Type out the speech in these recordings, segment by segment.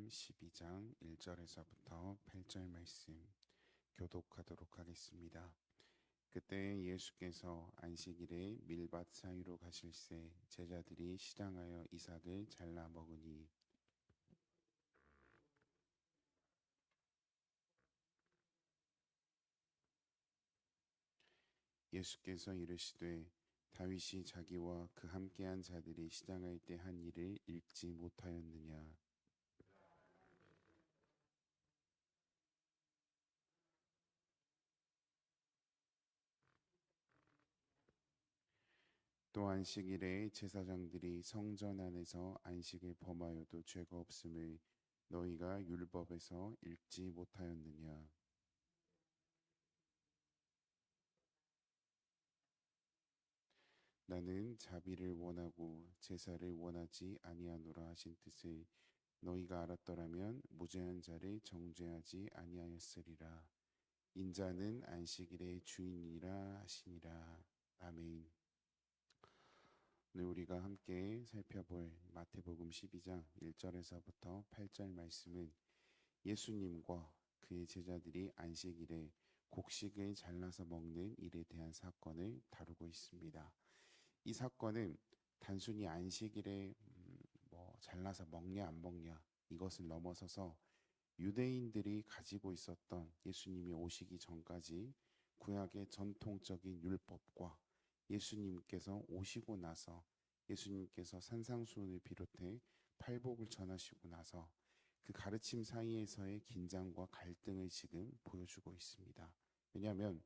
마태복음 12장 1절에서부터 8절 말씀 교독하도록 하겠습니다. 그때 예수께서 안식일에 밀밭 사이로 가실새 제자들이 시장하여 이삭을 잘라 먹으니 예수께서 이르시되 다윗이 자기와 그 함께한 자들이 시장할 때 한 일을 읽지 못하였느냐. 또 안식일에 제사장들이 성전 안에서 안식을 범하여도 죄가 없음을 너희가 율법에서 읽지 못하였느냐. 나는 자비를 원하고 제사를 원하지 아니하노라 하신 뜻을 너희가 알았더라면 무죄한 자를 정죄하지 아니하였으리라. 인자는 안식일의 주인이라 하시니라. 아멘. 오늘 우리가 함께 살펴볼 마태복음 12장 1절에서부터 8절 말씀은 예수님과 그의 제자들이 안식일에 곡식을 잘라서 먹는 일에 대한 사건을 다루고 있습니다. 이 사건은 단순히 안식일에 잘라서 먹냐 안 먹냐 이것을 넘어서서 유대인들이 가지고 있었던 예수님이 오시기 전까지 구약의 전통적인 율법과 예수님께서 오시고 나서 예수님께서 산상수훈을 비롯해 팔복을 전하시고 나서 그 가르침 사이에서의 긴장과 갈등을 지금 보여주고 있습니다. 왜냐하면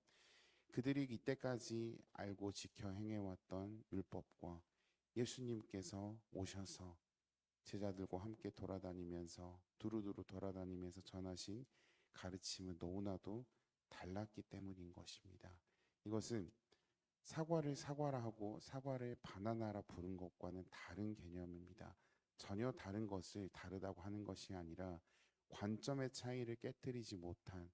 그들이 이때까지 알고 지켜 행해왔던 율법과 예수님께서 오셔서 제자들과 함께 돌아다니면서 두루두루 돌아다니면서 전하신 가르침은 너무나도 달랐기 때문인 것입니다. 이것은 사과를 사과라 하고 사과를 바나나라 부른 것과는 다른 개념입니다. 전혀 다른 것을 다르다고 하는 것이 아니라 관점의 차이를 깨뜨리지 못한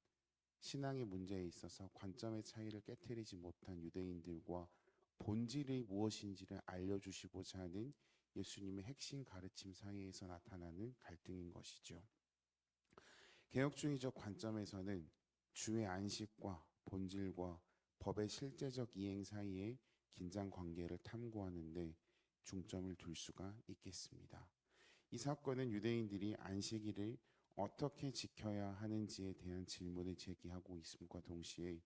신앙의 문제에 있어서 관점의 차이를 깨뜨리지 못한 유대인들과 본질이 무엇인지를 알려주시고자 하는 예수님의 핵심 가르침 사이에서 나타나는 갈등인 것이죠. 개혁주의적 관점에서는 주의 안식과 본질과 법의 실제적 이행 사이의 긴장 관계를 탐구하는데 중점을 둘 수가 있겠습니다. 이 사건은 유대인들이 안식일을 어떻게 지켜야 하는지에 대한 질문을 제기하고 있음과 동시에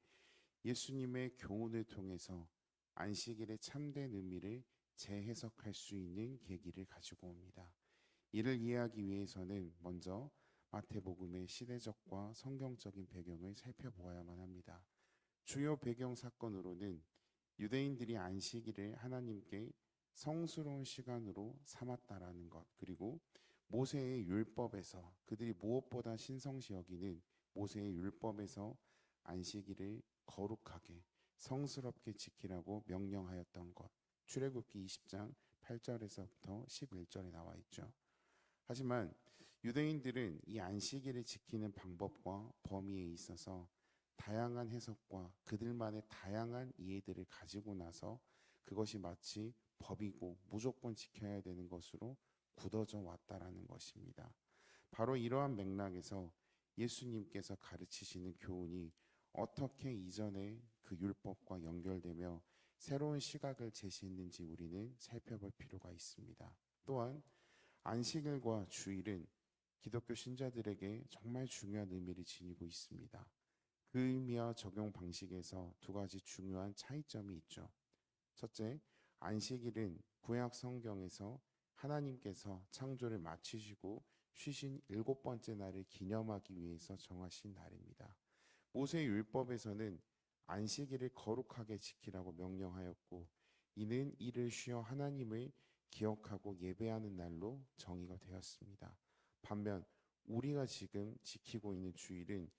예수님의 교훈을 통해서 안식일의 참된 의미를 재해석할 수 있는 계기를 가지고 옵니다. 이를 이해하기 위해서는 먼저 마태복음의 시대적과 성경적인 배경을 살펴보아야만 합니다. 주요 배경 사건으로는 유대인들이 안식일을 하나님께 성스러운 시간으로 삼았다라는 것, 그리고 모세의 율법에서 그들이 무엇보다 신성시 여기는 모세의 율법에서 안식일을 거룩하게 성스럽게 지키라고 명령하였던 것, 출애굽기 20장 8절에서부터 11절에 나와 있죠. 하지만 유대인들은 이 안식일을 지키는 방법과 범위에 있어서 다양한 해석과 그들만의 다양한 이해들을 가지고 나서 그것이 마치 법이고 무조건 지켜야 되는 것으로 굳어져 왔다라는 것입니다. 바로 이러한 맥락에서 예수님께서 가르치시는 교훈이 어떻게 이전의 그 율법과 연결되며 새로운 시각을 제시했는지 우리는 살펴볼 필요가 있습니다. 또한 안식일과 주일은 기독교 신자들에게 정말 중요한 의미를 지니고 있습니다. 그 의미와 적용 방식에서 두 가지 중요한 차이점이 있죠. 첫째, 안식일은 구약 성경에서 하나님께서 창조를 마치시고 쉬신 7번째 날을 기념하기 위해서 정하신 날입니다. 모세 율법에서는 안식일을 거룩하게 지키라고 명령하였고 이는 이를 쉬어 하나님을 기억하고 예배하는 날로 정의가 되었습니다. 반면 우리가 지금 지키고 있는 주일은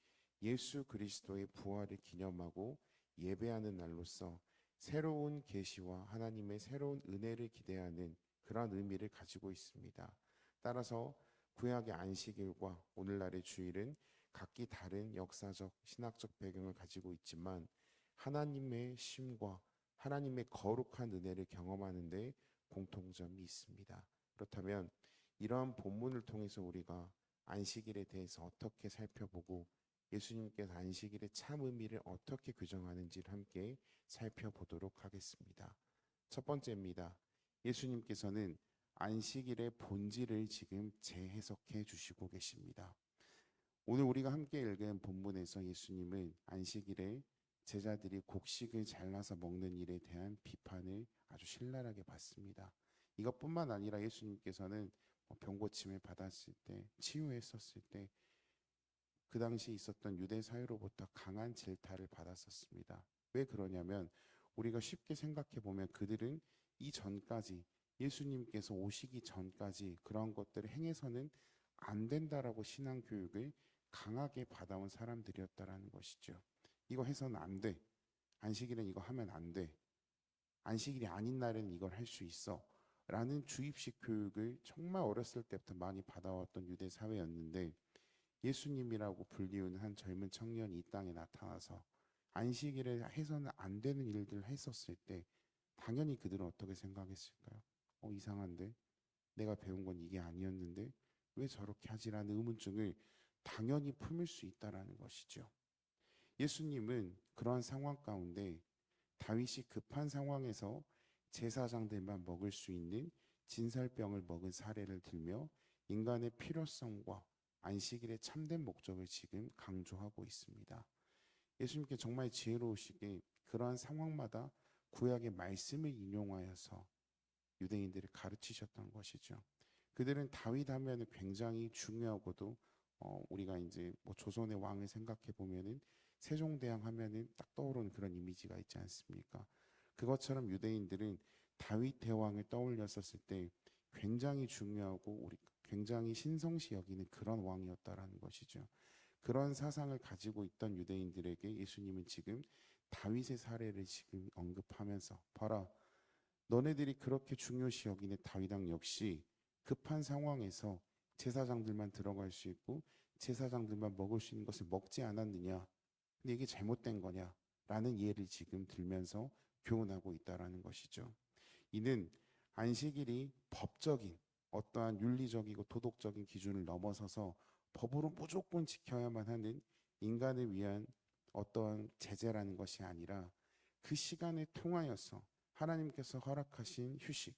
예수 그리스도의 부활을 기념하고 예배하는 날로서 새로운 계시와 하나님의 새로운 은혜를 기대하는 그러한 의미를 가지고 있습니다. 따라서 구약의 안식일과 오늘날의 주일은 각기 다른 역사적, 신학적 배경을 가지고 있지만 하나님의 쉼과 하나님의 거룩한 은혜를 경험하는 데 공통점이 있습니다. 그렇다면 이러한 본문을 통해서 우리가 안식일에 대해서 어떻게 살펴보고 예수님께서 안식일의 참 의미를 어떻게 규정하는지를 함께 살펴보도록 하겠습니다. 첫 번째입니다. 예수님께서는 안식일의 본질을 지금 재해석해 주시고 계십니다. 오늘 우리가 함께 읽은 본문에서 예수님은 안식일에 제자들이 곡식을 잘라서 먹는 일에 대한 비판을 아주 신랄하게 받습니다. 이것뿐만 아니라 예수님께서는 병고침을 받았을 때, 치유했었을 때 그 당시 있었던 유대 사회로부터 강한 질타를 받았었습니다. 왜 그러냐면 우리가 쉽게 생각해 보면 그들은 이전까지 예수님께서 오시기 전까지 그런 것들을 행해서는 안 된다라고 신앙 교육을 강하게 받아온 사람들이었다라는 것이죠. 이거 해서는 안 돼. 안식일은 이거 하면 안 돼. 안식일이 아닌 날에는 이걸 할 수 있어. 라는 주입식 교육을 정말 어렸을 때부터 많이 받아왔던 유대 사회였는데 예수님이라고 불리우는 한 젊은 청년이 이 땅에 나타나서 안식일에 해서는 안 되는 일들을 했었을 때 당연히 그들은 어떻게 생각했을까요? 이상한데? 내가 배운 건 이게 아니었는데 왜 저렇게 하지라는 의문증을 당연히 품을 수 있다라는 것이죠. 예수님은 그러한 상황 가운데 다윗이 급한 상황에서 제사장들만 먹을 수 있는 진설병을 먹은 사례를 들며 인간의 필요성과 안식일의 참된 목적을 지금 강조하고 있습니다. 예수님께 정말 지혜로우시게 그러한 상황마다 구약의 말씀을 인용하여서 유대인들을 가르치셨던 것이죠. 그들은 다윗 하면은 굉장히 중요하고도 우리가 이제 뭐 조선의 왕을 생각해 보면은 세종대왕 하면은 딱 떠오르는 그런 이미지가 있지 않습니까? 그것처럼 유대인들은 다윗 대왕을 떠올렸었을 때 굉장히 중요하고 우리 굉장히 신성시 여기는 그런 왕이었다라는 것이죠. 그런 사상을 가지고 있던 유대인들에게 예수님은 지금 다윗의 사례를 지금 언급하면서 봐라, 너네들이 그렇게 중요시 여기는 다윗 왕 역시 급한 상황에서 제사장들만 들어갈 수 있고 제사장들만 먹을 수 있는 것을 먹지 않았느냐? 근데 이게 잘못된 거냐? 라는 예를 지금 들면서 교훈하고 있다라는 것이죠. 이는 안식일이 법적인 어떠한 윤리적이고 도덕적인 기준을 넘어서서 법으로 무조건 지켜야만 하는 인간을 위한 어떠한 제재라는 것이 아니라 그 시간을 통하여서 하나님께서 허락하신 휴식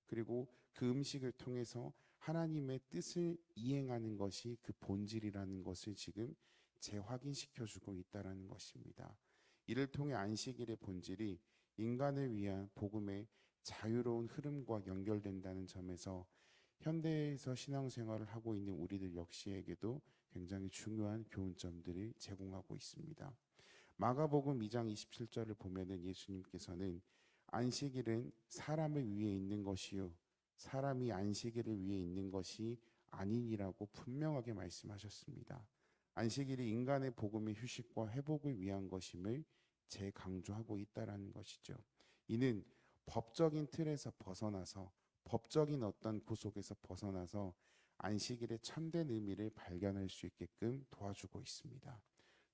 그리고 그 음식을 통해서 하나님의 뜻을 이행하는 것이 그 본질이라는 것을 지금 재확인시켜주고 있다는 것입니다. 이를 통해 안식일의 본질이 인간을 위한 복음의 자유로운 흐름과 연결된다는 점에서 현대에서 신앙생활을 하고 있는 우리들 역시에게도 굉장히 중요한 교훈점들을 제공하고 있습니다. 마가복음 2장 27절을 보면은 예수님께서는 안식일은 사람을 위해 있는 것이요 사람이 안식일을 위해 있는 것이 아니니라고 분명하게 말씀하셨습니다. 안식일이 인간의 복음의 휴식과 회복을 위한 것임을 재강조하고 있다라는 것이죠. 이는 법적인 틀에서 벗어나서 법적인 어떤 구속에서 벗어나서 안식일의 참된 의미를 발견할 수 있게끔 도와주고 있습니다.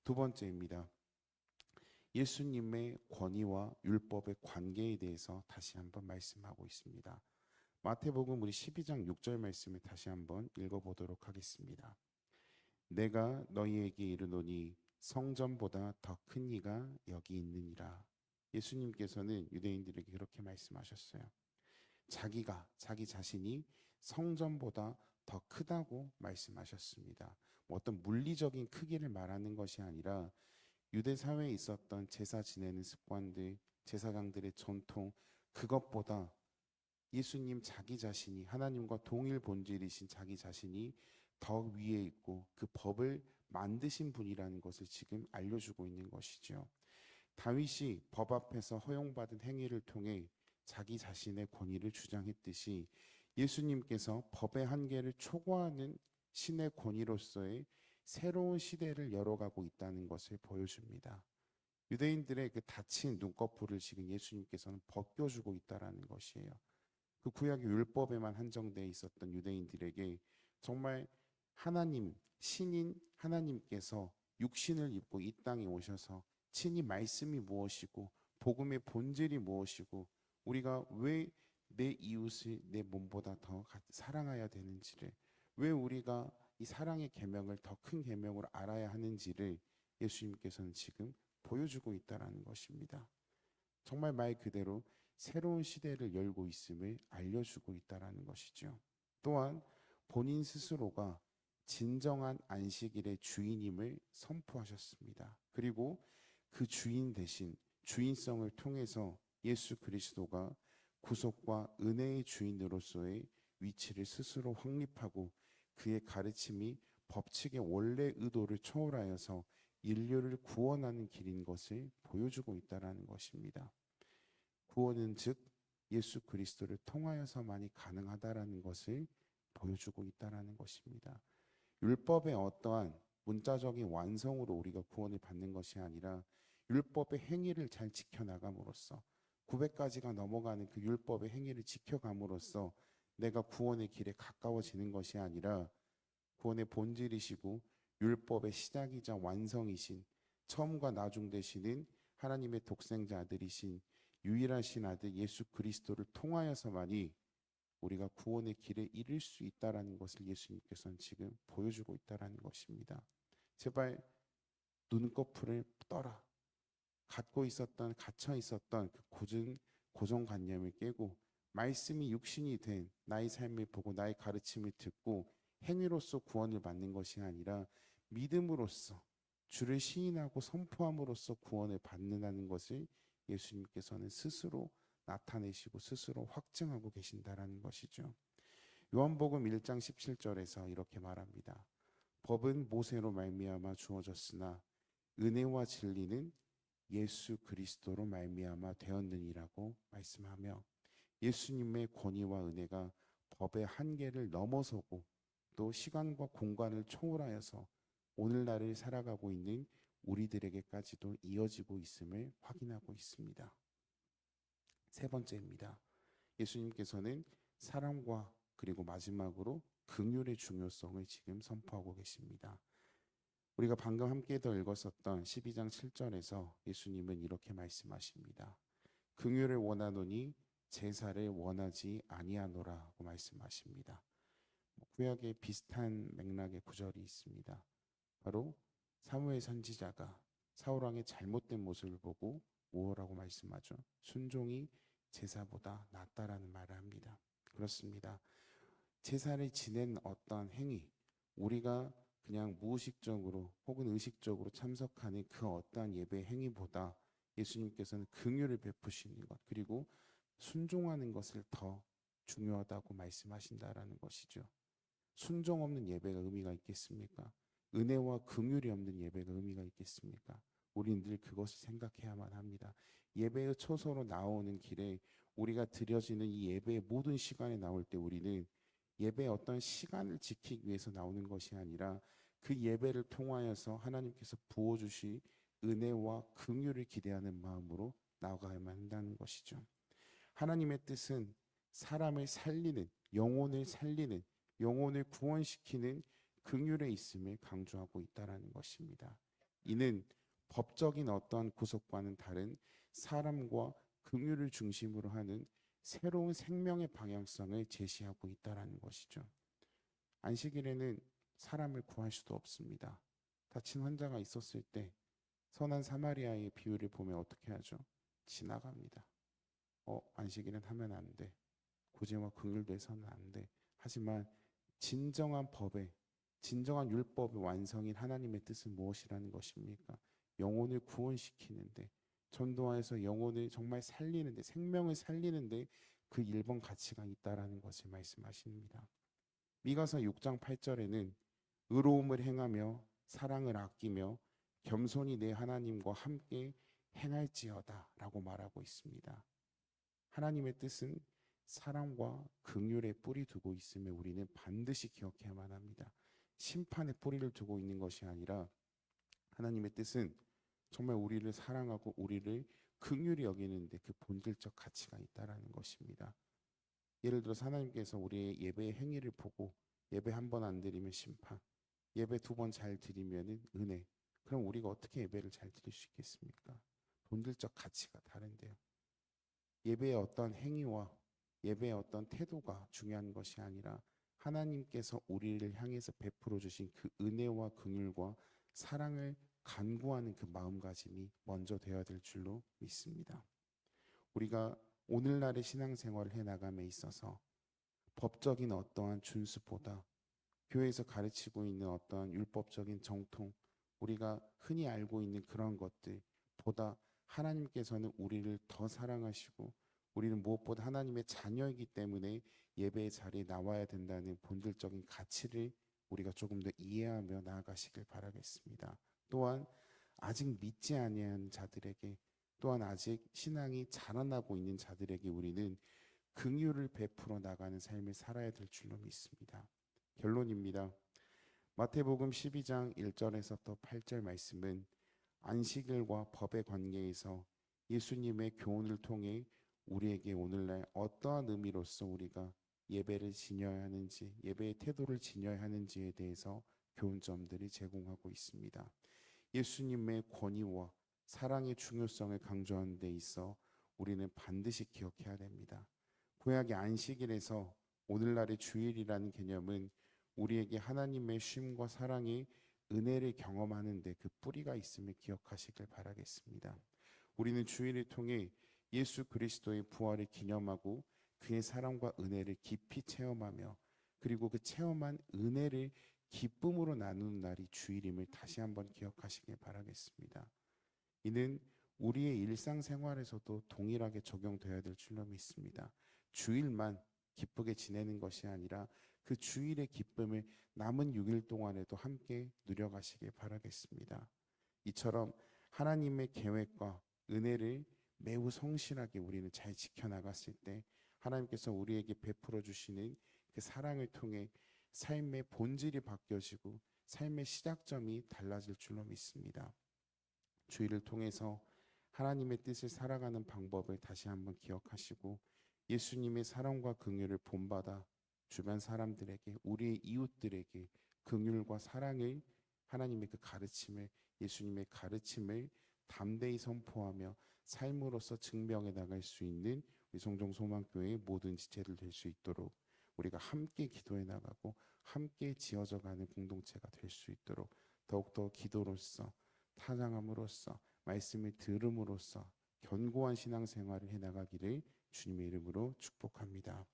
두 번째입니다. 예수님의 권위와 율법의 관계에 대해서 다시 한번 말씀하고 있습니다. 마태복음 우리 12장 6절 말씀을 다시 한번 읽어보도록 하겠습니다. 내가 너희에게 이르노니 성전보다 더 큰 이가 여기 있느니라. 예수님께서는 유대인들에게 그렇게 말씀하셨어요. 자기 자신이 성전보다 더 크다고 말씀하셨습니다. 어떤 물리적인 크기를 말하는 것이 아니라 유대 사회에 있었던 제사 지내는 습관들, 제사장들의 전통 그것보다 예수님 자기 자신이 하나님과 동일 본질이신 자기 자신이 더 위에 있고 그 법을 만드신 분이라는 것을 지금 알려주고 있는 것이죠. 다윗이 법 앞에서 허용받은 행위를 통해 자기 자신의 권위를 주장했듯이 예수님께서 법의 한계를 초과하는 신의 권위로서의 새로운 시대를 열어가고 있다는 것을 보여줍니다. 유대인들의 그 닫힌 눈꺼풀을 지금 예수님께서는 벗겨주고 있다라는 것이에요. 그 구약의 율법에만 한정되어 있었던 유대인들에게 정말 하나님, 신인 하나님께서 육신을 입고 이 땅에 오셔서 친히 말씀이 무엇이고 복음의 본질이 무엇이고 우리가 왜 내 이웃을 내 몸보다 더 사랑해야 되는지를 왜 우리가 이 사랑의 계명을 더 큰 계명으로 알아야 하는지를 예수님께서는 지금 보여주고 있다라는 것입니다. 정말 말 그대로 새로운 시대를 열고 있음을 알려주고 있다라는 것이죠. 또한 본인 스스로가 진정한 안식일의 주인임을 선포하셨습니다. 그리고 그 주인 대신 주인성을 통해서 예수 그리스도가 구속과 은혜의 주인으로서의 위치를 스스로 확립하고 그의 가르침이 법칙의 원래 의도를 초월하여서 인류를 구원하는 길인 것을 보여주고 있다라는 것입니다. 구원은 즉 예수 그리스도를 통하여서만이 가능하다라는 것을 보여주고 있다라는 것입니다. 율법의 어떠한 문자적인 완성으로 우리가 구원을 받는 것이 아니라 율법의 행위를 잘 지켜나감으로써 900가지가 넘어가는 그 율법의 행위를 지켜감으로써 내가 구원의 길에 가까워지는 것이 아니라 구원의 본질이시고 율법의 시작이자 완성이신 처음과 나중 되시는 하나님의 독생자 아들이신 유일하신 아들 예수 그리스도를 통하여서만이 우리가 구원의 길에 이를 수 있다라는 것을 예수님께서는 지금 보여주고 있다라는 것입니다. 제발 눈꺼풀을 떠라. 갇혀 있었던 그 고정관념을 깨고 말씀이 육신이 된 나의 삶을 보고 나의 가르침을 듣고 행위로서 구원을 받는 것이 아니라 믿음으로써 주를 시인하고 선포함으로써 구원을 받는다는 것을 예수님께서는 스스로 나타내시고 스스로 확증하고 계신다라는 것이죠. 요한복음 1장 17절에서 이렇게 말합니다. 법은 모세로 말미암아 주어졌으나 은혜와 진리는 예수 그리스도로 말미암아 되었느니라고 말씀하며 예수님의 권위와 은혜가 법의 한계를 넘어서고 또 시간과 공간을 초월하여서 오늘날을 살아가고 있는 우리들에게까지도 이어지고 있음을 확인하고 있습니다. 세 번째입니다. 예수님께서는 사랑과 그리고 마지막으로 긍휼의 중요성을 지금 선포하고 계십니다. 우리가 방금 함께 더 읽었었던 12장 7절에서 예수님은 이렇게 말씀하십니다. 긍휼을 원하노니 제사를 원하지 아니하노라고 말씀하십니다. 구약에 비슷한 맥락의 구절이 있습니다. 바로 사무엘 선지자가 사울 왕의 잘못된 모습을 보고 뭐라고 말씀하죠? 순종이 제사보다 낫다라는 말을 합니다. 그렇습니다. 제사를 지낸 어떤 행위, 우리가 그냥 무의식적으로 혹은 의식적으로 참석하는 그 어떠한 예배 행위보다 예수님께서는 긍휼을 베푸시는 것 그리고 순종하는 것을 더 중요하다고 말씀하신다라는 것이죠. 순종 없는 예배가 의미가 있겠습니까? 은혜와 긍휼이 없는 예배가 의미가 있겠습니까? 우리는 늘 그것을 생각해야만 합니다. 예배의 초소로 나오는 길에 우리가 드려지는 이 예배의 모든 시간에 나올 때 우리는 예배의 어떤 시간을 지키기 위해서 나오는 것이 아니라 그 예배를 통하여서 하나님께서 부어주시 은혜와 긍휼을 기대하는 마음으로 나아가야만 한다는 것이죠. 하나님의 뜻은 사람을 살리는, 영혼을 구원시키는 긍휼에 있음을 강조하고 있다라는 것입니다. 이는 법적인 어떠한 구속과는 다른 사람과 긍휼을 중심으로 하는 새로운 생명의 방향성을 제시하고 있다라는 것이죠. 안식일에는 사람을 구할 수도 없습니다. 다친 환자가 있었을 때 선한 사마리아의 비유를 보면 어떻게 하죠? 지나갑니다. 안식일은 하면 안 돼. 구제와 긍휼도 해서는 안 돼. 하지만 진정한 율법의 완성인 하나님의 뜻은 무엇이라는 것입니까? 영혼을 구원시키는데 전도하여서 영혼을 정말 살리는데 생명을 살리는데 그 1번 가치가 있다라는 것을 말씀하십니다. 미가서 6장 8절에는 의로움을 행하며 사랑을 아끼며 겸손히 내 하나님과 함께 행할지어다 라고 말하고 있습니다. 하나님의 뜻은 사랑과 긍휼에 뿌리 두고 있음을 우리는 반드시 기억해야만 합니다. 심판에 뿌리를 두고 있는 것이 아니라 하나님의 뜻은 정말 우리를 사랑하고 우리를 긍휼히 여기는데 그 본질적 가치가 있다라는 것입니다. 예를 들어서 하나님께서 우리의 예배의 행위를 보고 예배 한 번 안 드리면 심판, 예배 2번 잘 드리면은 은혜. 그럼 우리가 어떻게 예배를 잘 드릴 수 있겠습니까? 본질적 가치가 다른데요. 예배의 어떤 행위와 예배의 어떤 태도가 중요한 것이 아니라 하나님께서 우리를 향해서 베풀어 주신 그 은혜와 긍휼과 사랑을 간구하는 그 마음가짐이 먼저 되어야 될 줄로 믿습니다. 우리가 오늘날의 신앙생활을 해나감에 있어서 법적인 어떠한 준수보다 교회에서 가르치고 있는 어떠한 율법적인 정통, 우리가 흔히 알고 있는 그런 것들보다 하나님께서는 우리를 더 사랑하시고 우리는 무엇보다 하나님의 자녀이기 때문에 예배의 자리에 나와야 된다는 본질적인 가치를 우리가 조금 더 이해하며 나아가시길 바라겠습니다. 또한 아직 믿지 아니한 자들에게, 또한 아직 신앙이 자라나고 있는 자들에게 우리는 긍휼을 베풀어 나가는 삶을 살아야 될 줄로 믿습니다. 결론입니다. 마태복음 12장 1절에서부터 8절 말씀은 안식일과 법의 관계에서 예수님의 교훈을 통해 우리에게 오늘날 어떠한 의미로서 우리가 예배를 지녀야 하는지, 예배의 태도를 지녀야 하는지에 대해서 교훈점들이 제공하고 있습니다. 예수님의 권위와 사랑의 중요성을 강조하는 데 있어 우리는 반드시 기억해야 됩니다. 구약의 안식일에서 오늘날의 주일이라는 개념은 우리에게 하나님의 쉼과 사랑의 은혜를 경험하는 데 그 뿌리가 있음을 기억하시길 바라겠습니다. 우리는 주일을 통해 예수 그리스도의 부활을 기념하고 그의 사랑과 은혜를 깊이 체험하며 그리고 그 체험한 은혜를 기쁨으로 나누는 날이 주일임을 다시 한번 기억하시길 바라겠습니다. 이는 우리의 일상생활에서도 동일하게 적용되어야 될 줄로 믿습니다. 주일만 기쁘게 지내는 것이 아니라 그 주일의 기쁨을 남은 6일 동안에도 함께 누려가시길 바라겠습니다. 이처럼 하나님의 계획과 은혜를 매우 성실하게 우리는 잘 지켜나갔을 때 하나님께서 우리에게 베풀어 주시는 그 사랑을 통해 삶의 본질이 바뀌어지고 삶의 시작점이 달라질 줄로 믿습니다. 주일을 통해서 하나님의 뜻을 살아가는 방법을 다시 한번 기억하시고 예수님의 사랑과 긍휼을 본받아 주변 사람들에게, 우리의 이웃들에게 긍휼과 사랑을, 하나님의 그 가르침을, 예수님의 가르침을 담대히 선포하며 삶으로서 증명해 나갈 수 있는 우리 성정소망교회의 모든 지체들 될 수 있도록 우리가 함께 기도해 나가고 함께 지어져 가는 공동체가 될 수 있도록 더욱더 기도로서, 찬양함으로써, 말씀을 들음으로써 견고한 신앙생활을 해나가기를 주님의 이름으로 축복합니다.